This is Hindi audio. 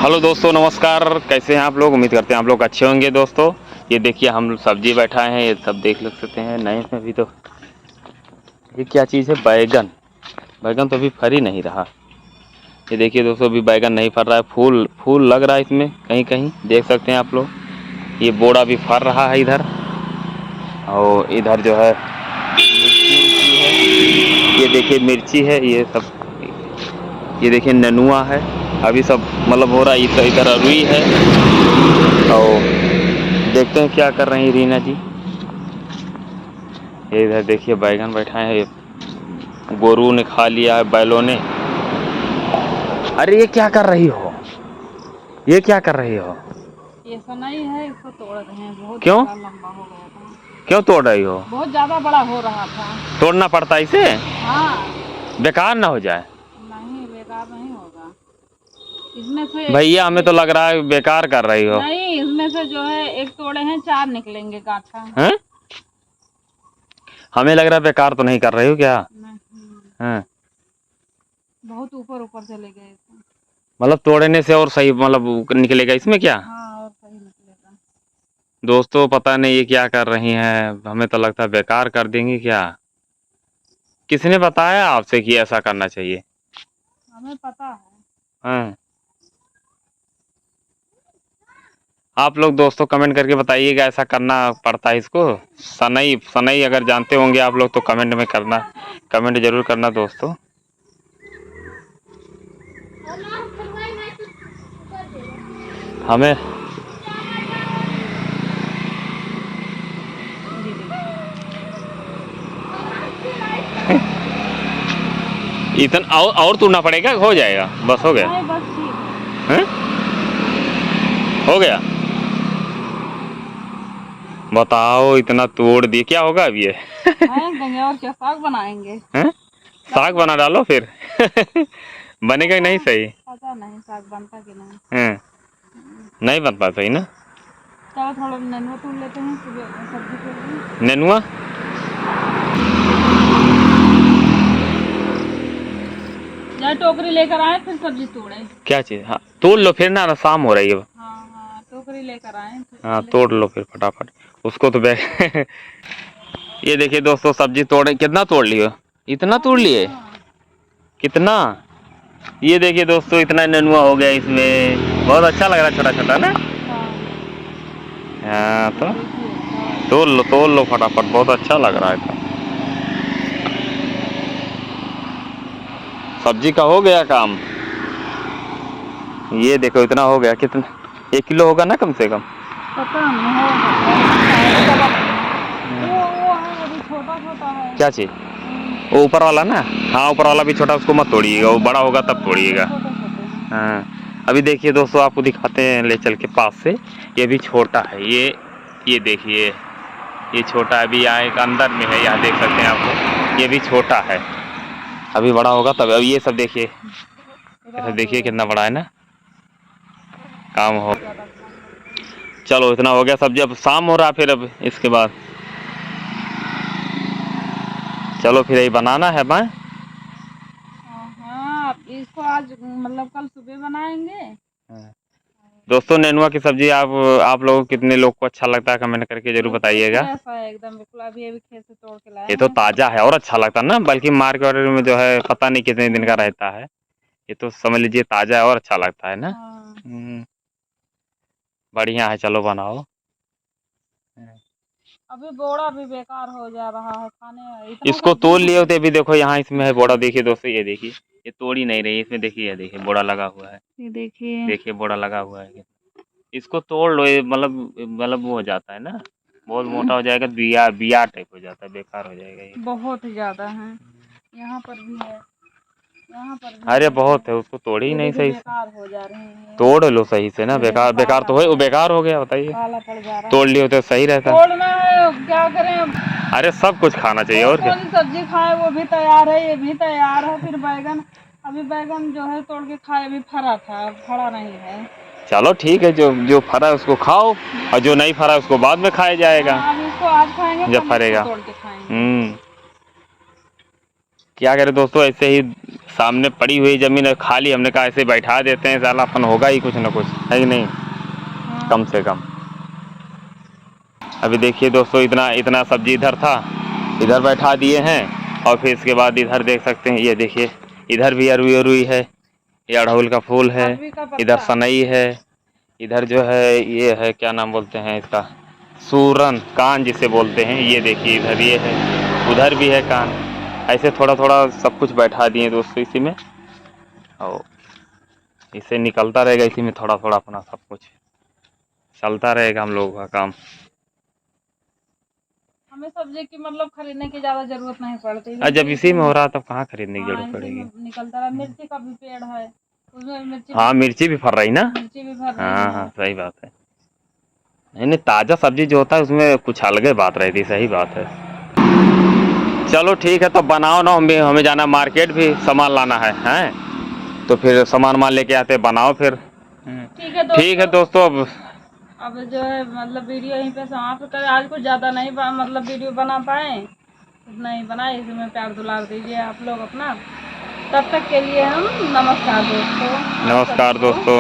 हेलो दोस्तों, नमस्कार। कैसे हैं आप लोग? उम्मीद करते हैं आप लोग अच्छे होंगे। दोस्तों ये देखिए, हम सब्जी बैठा हैं, ये सब देख सकते हैं नए में भी। तो ये क्या चीज़ है? बैगन। बैगन तो अभी फर ही नहीं रहा। ये देखिए दोस्तों, अभी बैगन नहीं फर रहा है, फूल फूल लग रहा है इसमें, कहीं कहीं देख सकते हैं आप लोग। ये बोड़ा भी फर रहा है इधर, और इधर जो है मिर्ची है। ये देखिए मिर्ची है, ये सब। ये देखिए ननुआ है, अभी सब मतलब हो रहा है। इधर अरुई है, और देखते हैं क्या कर रही हैं रीना जी। ये इधर देखिए बैगन बैठा है, गोरू ने खा लिया है, बैलों ने। अरे ये क्या कर रही हो? ये क्या कर रही हो? ये सनई है, इसको तोड़ रहे हैं। बहुत क्यों? ज्यादा लंबा हो गया था। क्यों तोड़ रही हो? बहुत ज्यादा बड़ा हो रहा था। तोड़ना पड़ता है इसे? हाँ। बेकार ना हो जाए? नहीं, बेकार नहीं होगा। इसमें से भैया हमें तो लग रहा है बेकार कर रही हो। नहीं, इसमें से जो है एक तोड़े हैं, 4 निकलेंगे गांठा। हैं? हमें लग रहा है बेकार तो नहीं कर रही हो क्या? नहीं, हैं? बहुत ऊपर ऊपर चले गए थे। मतलब तोड़ने से और सही मतलब निकलेगा इसमें क्या? हाँ, और सही निकलेगा। दोस्तों पता नहीं ये क्या कर रही हैं, हमें तो लगता है बेकार कर देंगी क्या। किसने बताया आपसे कि ऐसा करना चाहिए? हमें पता है। हैं? आप लोग दोस्तों कमेंट करके बताइएगा, ऐसा करना पड़ता है इसको? सनई सनई अगर जानते होंगे आप लोग तो कमेंट में करना, कमेंट जरूर करना दोस्तों। हमें इतना और तोड़ना पड़ेगा? हो जाएगा, बस हो गया? नहीं, बस ठीक हैं? हो गया? बताओ, इतना तोड़ दिए, क्या होगा अब ये? है। और क्या साग बनाएंगे? हैं? साग बना डालो फिर। बनेगा कि नहीं सही? पता नहीं साग बनता कि नहीं। हैं? नहीं बन पाता ही ना। चलो थोड़ा नेनुआ तोड़ लेते हैं, सब्जी के लिए। नेनुआ? जाए टोकरी लेकर आए, फिर सब्जी तोड़े। क्या चीज? हाँ तोड़ लो फिर ना, शाम हो रही है। हाँ हाँ, टोकरी लेकर आए हाँ तोड़ लो फिर फटाफट उसको तो बैग। ये देखिए दोस्तों, सब्जी तोड़े, कितना तोड़ लियो? इतना तोड़ लिए? कितना? ये देखिए दोस्तों, इतना नेनुआ हो गया इसमें, बहुत अच्छा लग रहा है, छोटा छोटा ना। हाँ तो तोड़ लो फटाफट, बहुत अच्छा लग रहा है तो। सब्जी का हो गया काम। ये देखो इतना हो गया, कितना 1 किलो होगा ना कम से कम? पता नहीं है। वो है, अभी छोटा छोटा है। क्या चीज? वो ऊपर वाला ना? हाँ ऊपर वाला भी छोटा, उसको मत तोड़िएगा, वो बड़ा होगा तब तोड़िएगा। हाँ अभी देखिए दोस्तों, आपको दिखाते हैं ले चल के पास से। ये भी छोटा है, ये देखिए, ये छोटा अभी यहाँ एक अंदर में है, यहाँ देख सकते हैं आप लोग। ये भी छोटा है, अभी बड़ा होगा तब। अब ये सब देखिए, ऐसा देखिए कितना बड़ा है ना। काम हो, चलो इतना हो गया सब्जी। अब शाम हो रहा, फिर अब इसके बाद चलो फिर यही बनाना है। मैं हाँ, इसको आज मतलब कल सुबह बनाएंगे। दोस्तों नेनुआ की सब्जी आप लोगों कितने लोग को अच्छा लगता है, कमेंट करके जरूर बताइएगा। एकदम बिल्कुल, अभी अभी खेत से तोड़ के लाए ये तो हैं। ताजा है और अच्छा लगता है ना, बल्कि मार्केट में जो है पता नहीं कितने दिन का रहता है। ये तो समझ लीजिए ताजा है और अच्छा लगता है ना। बढ़िया है, चलो बनाओ। अभी बोड़ा भी बेकार हो जा रहा है खाने, इतना इसको तोड़ लिए होते। अभी देखो यहाँ इसमें है बोड़ा, देखिए दोस्तों, ये देखिए, ये तोड़ ही नहीं रही इसमें। देखिए ये देखिए बोड़ा लगा हुआ है, ये देखिए। देखिए बोड़ा लगा हुआ है। इसको तोड़ लो, ये मतलब वो हो जाता है ना, बहुत मोटा हो जाएगा, बिया बिया टाइप हो जाता है, बेकार हो जाएगा ये। बहुत ज्यादा है। यहाँ पर भी है, यहाँ पर भी अरे है। बहुत है, उसको तोड़ी ही नहीं सही से। बेकार हो जा रहे हैं। तोड़ लो सही से ना, बेकार बेकार तो है, वो बेकार हो गया, बताइए। काला पड़ जा रहा है। तोड़ लियो तो सही रहता। तोड़ना है, क्या करें। अरे सब कुछ खाना चाहिए और क्या। सब्जी खाए वो भी तैयार है, ये भी तैयार है। फिर बैगन, अभी बैगन जो है तोड़ के खाए, अभी फरा था, फरा नहीं है। चलो ठीक है, जो जो फरा है उसको खाओ, और जो नहीं फरा है उसको बाद में खाया जाएगा। अब इसको आज खाएंगे, जब फरेगा। तोड़ के खाएंगे। क्या करें दोस्तों, ऐसे ही सामने पड़ी हुई जमीन है खाली, हमने कहा ऐसे बैठा देते हैं, साला अपन होगा ही कुछ ना कुछ, है कि नहीं, हाँ। कम से कम। अभी देखिए दोस्तों, इतना इतना सब्जी इधर था, इधर बैठा दिए हैं, और फिर इसके बाद इधर देख सकते हैं, ये देखिए इधर भी अरुई अरुई है, ये अड़हुल का फूल है, अरबी का इधर पत्ता। सनई है, इधर जो है ये है, क्या नाम बोलते हैं इसका, सूरन कान जिसे बोलते हैं, ये देखिए इधर ये है, उधर भी है कान। ऐसे थोड़ा थोड़ा सब कुछ बैठा दिए दोस्तों इसी में, और इससे निकलता रहेगा, इसी में थोड़ा थोड़ा अपना सब कुछ चलता रहेगा हम लोगों का काम। हमें सब्जी की मतलब खरीदने की ज्यादा जरूरत नहीं पड़ती। जब इसी में हो रहा तब कहाँ खरीदने की हाँ, जरूरत इसी पड़ेगी। में निकलता रहा। मिर्ची का भी पेड़ है, उसमें मिर्ची हाँ मिर्ची भी फर रही ना। मिर्ची भी भर रही हाँ है। हाँ सही बात है। नहीं नहीं, ताज़ा सब्जी जो होता है उसमें कुछ अलग ही बात रहती, सही बात है। चलो ठीक है, तो बनाओ ना, हमें जाना मार्केट भी, सामान लाना है, हैं तो फिर सामान लेके आते, बनाओ फिर। ठीक है दोस्तों, अब जो है मतलब वीडियो यहीं पे समाप्त करें। आज कुछ ज़्यादा नहीं मतलब वीडियो बना पाए, उतना ही बनाए, इसमें प्यार दुलार दीजिए आप लोग अपना। तब तक के लिए हम नमस्कार दोस्तों। नमस्कार दोस्तों।